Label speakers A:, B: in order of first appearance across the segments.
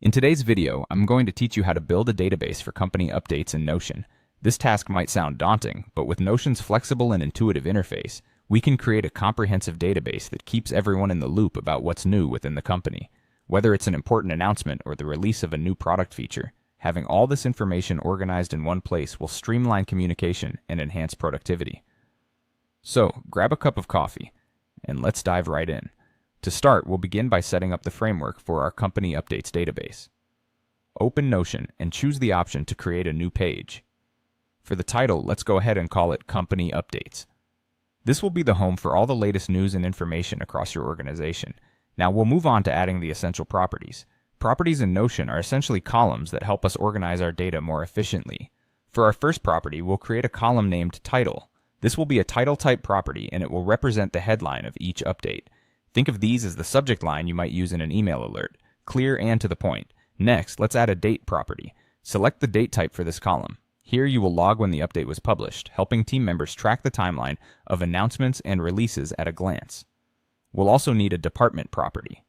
A: In today's video, I'm going to teach you how to build a database for company updates in Notion. This task might sound daunting, but with Notion's flexible and intuitive interface, we can create a comprehensive database that keeps everyone in the loop about what's new within the company. Whether it's an important announcement or the release of a new product feature, having all this information organized in one place will streamline communication and enhance productivity. So, grab a cup of coffee, and let's dive right in. To start, we'll begin by setting up the framework for our company updates database. Open Notion and choose the option to create a new page. For the title, let's go ahead and call it Company Updates. This will be the home for all the latest news and information across your organization. Now we'll move on to adding the essential properties. Properties in Notion are essentially columns that help us organize our data more efficiently. For our first property, we'll create a column named Title. This will be a title type property and it will represent the headline of each update. Think of these as the subject line you might use in an email alert, clear and to the point. Next, let's add a date property. Select the date type for this column. Here you will log when the update was published, helping team members track the timeline of announcements and releases at a glance. We'll also need a department property.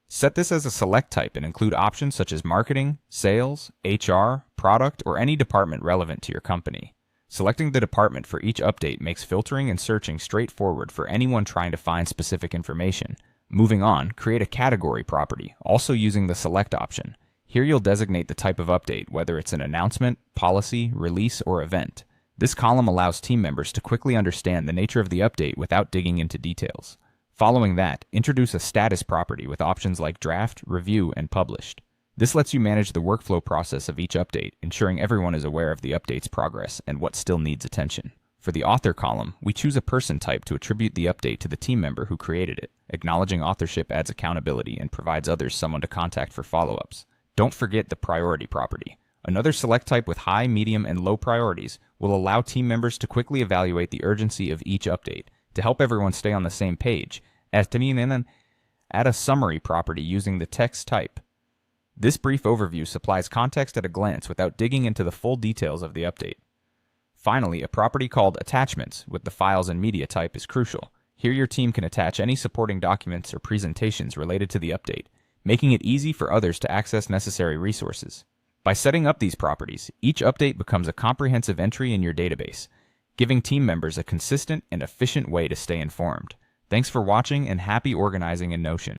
A: Set this as a select type and include options such as marketing, sales, HR, product, or any department relevant to your company. Selecting the department for each update makes filtering and searching straightforward for anyone trying to find specific information. Moving on, create a category property, also using the select option. Here you'll designate the type of update, whether it's an announcement, policy, release, or event. This column allows team members to quickly understand the nature of the update without digging into details. Following that, introduce a status property with options like draft, review, and published. This lets you manage the workflow process of each update, ensuring everyone is aware of the update's progress and what still needs attention. For the author column, we choose a person type to attribute the update to the team member who created it. Acknowledging authorship adds accountability and provides others someone to contact for follow-ups. Don't forget the priority property. Another select type with high, medium, and low priorities will allow team members to quickly evaluate the urgency of each update. To help everyone stay on the same page, add a summary property using the text type. This brief overview supplies context at a glance without digging into the full details of the update. Finally, a property called Attachments with the Files and Media type is crucial. Here your team can attach any supporting documents or presentations related to the update, making it easy for others to access necessary resources. By setting up these properties, each update becomes a comprehensive entry in your database, giving team members a consistent and efficient way to stay informed. Thanks for watching and happy organizing in Notion.